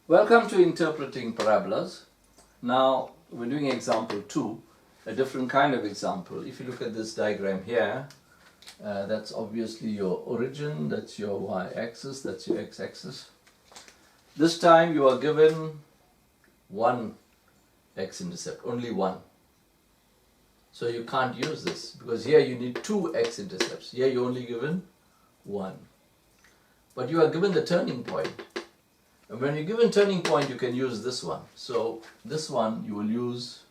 Welcome to Interpreting Parabolas. Now we're doing example 2, a different kind of example. If you look at this diagram here, that's obviously your origin, that's your y-axis, that's your x-axis. This time you are given one x-intercept, only one. So you can't use this because here you need two x-intercepts. Here you're only given one. But you are given the turning point. And when you're given turning point, you can use this one. So this one you will use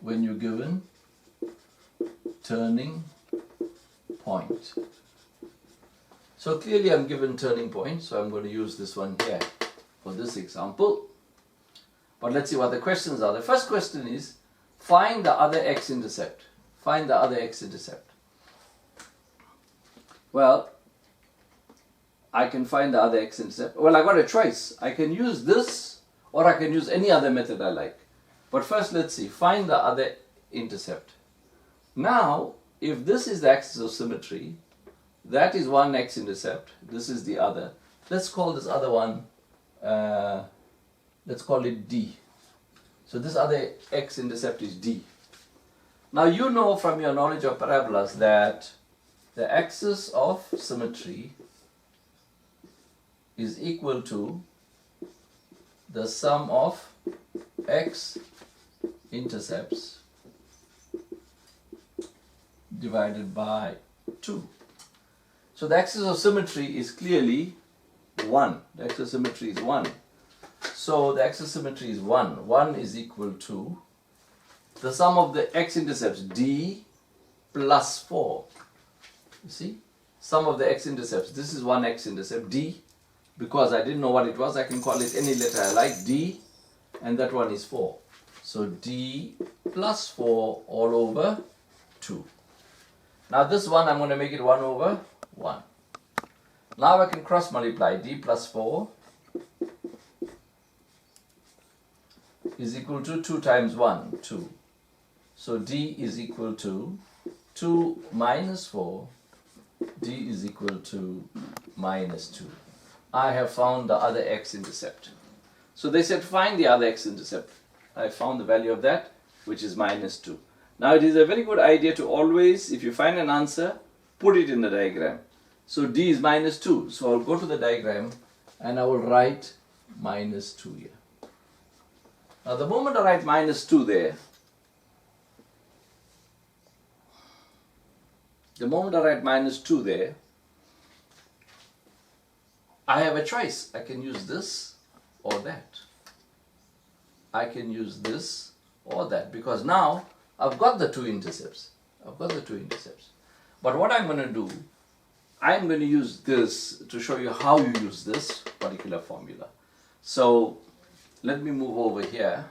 when you're given turning point. So clearly I'm given turning point, so I'm going to use this one here for this example. But let's see what the questions are. The first question is, find the other x-intercept. Find the other x-intercept. Well, I can find the other x-intercept. Well, I got a choice. I can use this or I can use any other method I like. But first, let's see. Find the other intercept. Now, if this is the axis of symmetry, that is one x-intercept. This is the other. Let's call this other one, let's call it D. So this other x-intercept is D. Now you know from your knowledge of parabolas that the axis of symmetry is equal to the sum of x-intercepts divided by 2. So the axis of symmetry is clearly 1. The axis of symmetry is 1. So the axis of symmetry is 1. 1 is equal to the sum of the x-intercepts D plus 4. You see? Sum of the x-intercepts. This is one x-intercept D. Because I didn't know what it was, I can call it any letter I like, D, and that one is 4. So D plus 4 all over 2. Now this one, I'm going to make it 1 over 1. Now I can cross multiply. D plus 4 is equal to 2 times 1, 2. So D is equal to 2 minus 4. D is equal to minus 2. I have found the other x-intercept. So they said find the other x-intercept. I found the value of that, which is minus 2. Now it is a very good idea to always, if you find an answer, put it in the diagram. So D is minus 2. So I'll go to the diagram and I will write minus 2 here. Now the moment I write minus 2 there, I have a choice. I can use this or that. I can use this or that because now I've got the two intercepts. But what I'm going to do, I'm going to use this to show you how you use this particular formula. So let me move over here,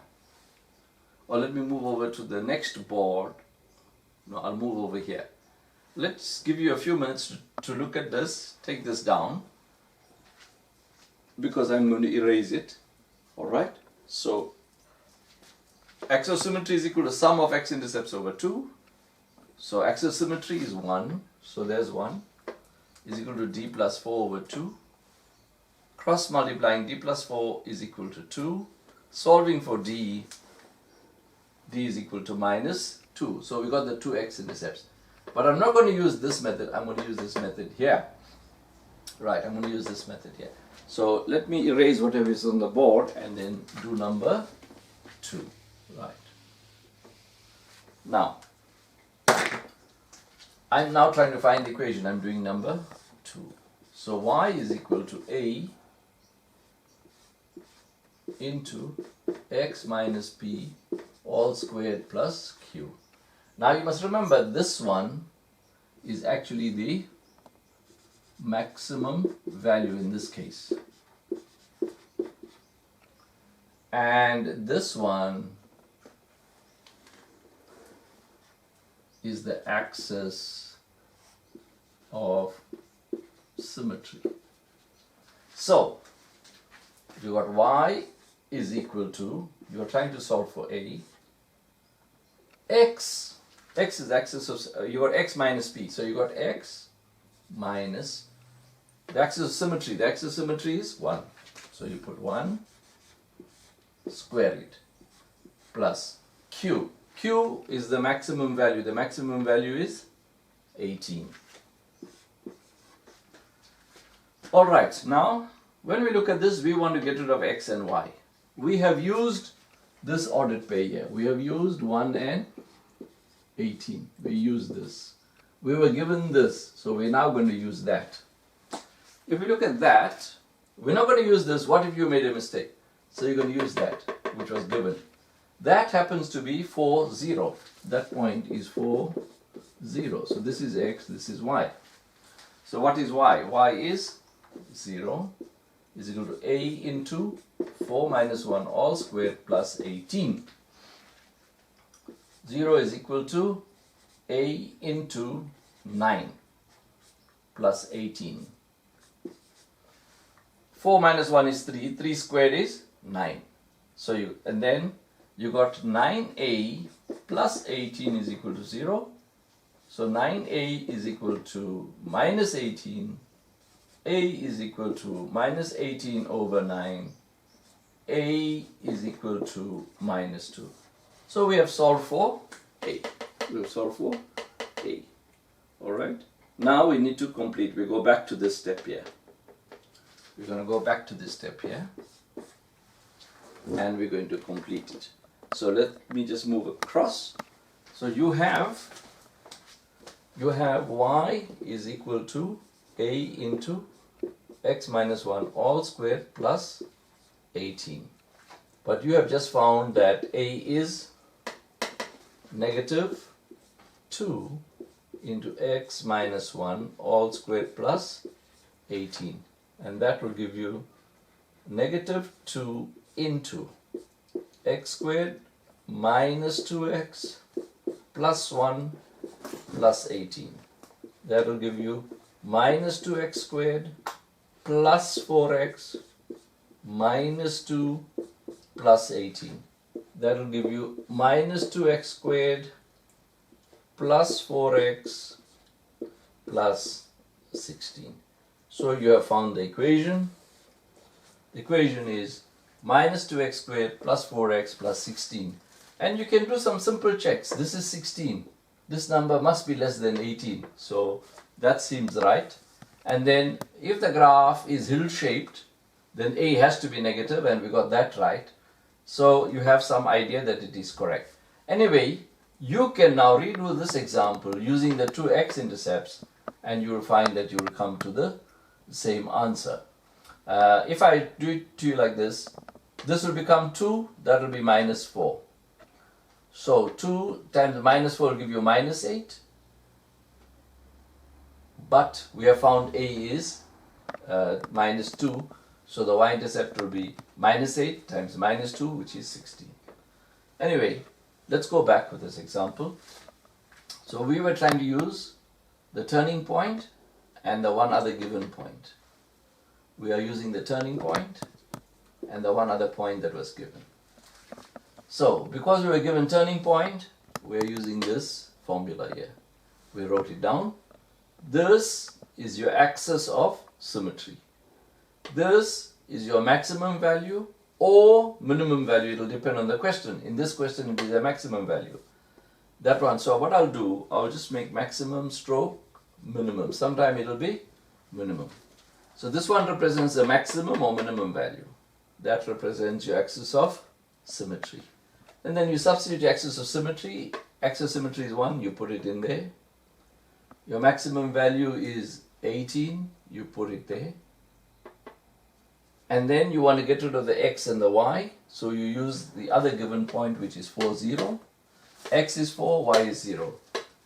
or let me move over to the next board. No, I'll move over here. Let's give you a few minutes to look at this, take this down, because I'm going to erase it. Alright, so axis of symmetry is equal to sum of x-intercepts over 2. So axis of symmetry is 1, so there's 1, is equal to D plus 4 over 2. Cross multiplying, D plus 4 is equal to 2. Solving for D, D is equal to minus 2. So we got the two x-intercepts. But I'm not going to use this method, I'm going to use this method here. Right, I'm going to use this method here. So let me erase whatever is on the board and then do number 2. Right. Now, I'm now trying to find the equation. I'm doing number 2. So y is equal to a into x minus p all squared plus q. Now you must remember this one is actually the maximum value in this case. And this one is the axis of symmetry. So you got y is equal to, you are trying to solve for a, x is axis of, you got x minus p, so you got x minus the axis of symmetry. The axis of symmetry is 1. So you put 1 square it, plus q. Q is the maximum value. The maximum value is 18. Alright, now when we look at this, we want to get rid of x and y. We have used this ordered pair here. We have used 1 and 18. We use this. We were given this, so we're now going to use that. If we look at that, we're not going to use this. What if you made a mistake? So you're going to use that, which was given. That happens to be 4, 0. That point is 4, 0. So this is x, this is y. So what is y? Y is 0 is equal to a into 4 minus 1 all squared plus 18. 0 is equal to a into 9 plus 18. 4 minus 1 is 3. 3 squared is 9. So and then you got 9a plus 18 is equal to 0. So 9a is equal to minus 18. A is equal to minus 18 over 9. A is equal to minus 2. So we have solved for A. We have solved for A. Alright. Now we need to complete. We go back to this step here. We're going to go back to this step here. And we're going to complete it. So let me just move across. So you have y is equal to a into x minus 1 all squared plus 18. But you have just found that a is negative 2 into x minus 1 all squared plus 18. And that will give you negative 2 into x squared minus 2x plus 1 plus 18. That will give you minus 2x squared plus 4x minus 2 plus 18. That will give you minus 2x squared plus 4x plus 16. So you have found the equation. The equation is minus 2x squared plus 4x plus 16. And you can do some simple checks. This is 16. This number must be less than 18. So that seems right. And then if the graph is hill-shaped, then a has to be negative, and we got that right. So you have some idea that it is correct. Anyway, you can now redo this example using the two x-intercepts, and you will find that you will come to the same answer. If I do it to you like this will become 2, that will be minus 4. So 2 times minus 4 will give you minus 8. But we have found a is minus 2. So the y-intercept will be minus 8 times minus 2, which is 16. Anyway, let's go back with this example. So we were trying to use the turning point and the one other given point. We are using the turning point and the one other point that was given. So, because we were given turning point, we are using this formula here. We wrote it down. This is your axis of symmetry. This is your maximum value or minimum value. It will depend on the question. In this question, it is a maximum value. That one. So what I'll do, I'll just make maximum stroke minimum. Sometime it will be minimum. So this one represents the maximum or minimum value. That represents your axis of symmetry. And then you substitute your axis of symmetry. Axis of symmetry is 1, you put it in there. Your maximum value is 18, you put it there. And then you want to get rid of the x and the y, so you use the other given point, which is 4, 0. X is 4, y is 0.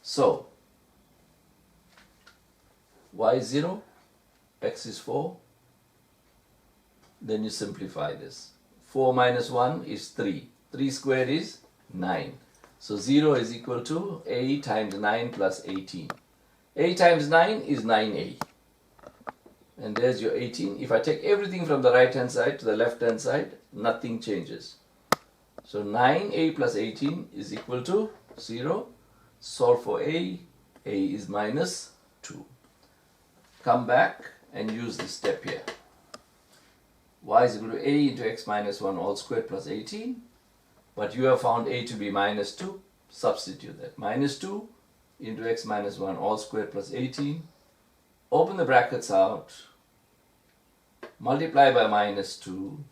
So, y is 0, x is 4. Then you simplify this. 4 minus 1 is 3. 3 squared is 9. So 0 is equal to a times 9 plus 18. A times 9 is 9a. And there's your 18. If I take everything from the right hand side to the left hand side, nothing changes. So 9a plus 18 is equal to 0. Solve for a is minus 2. Come back and use this step here. y is equal to a into x minus 1 all squared plus 18. But you have found a to be minus 2. Substitute that. Minus 2 into x minus 1 all squared plus 18. Open the brackets out. Multiply by minus 2.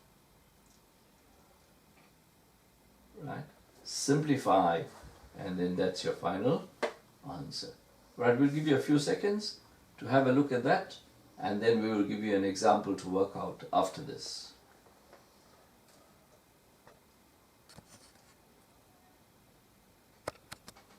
Right? Simplify. And then that's your final answer. Right, we'll give you a few seconds to have a look at that, and then we will give you an example to work out after this.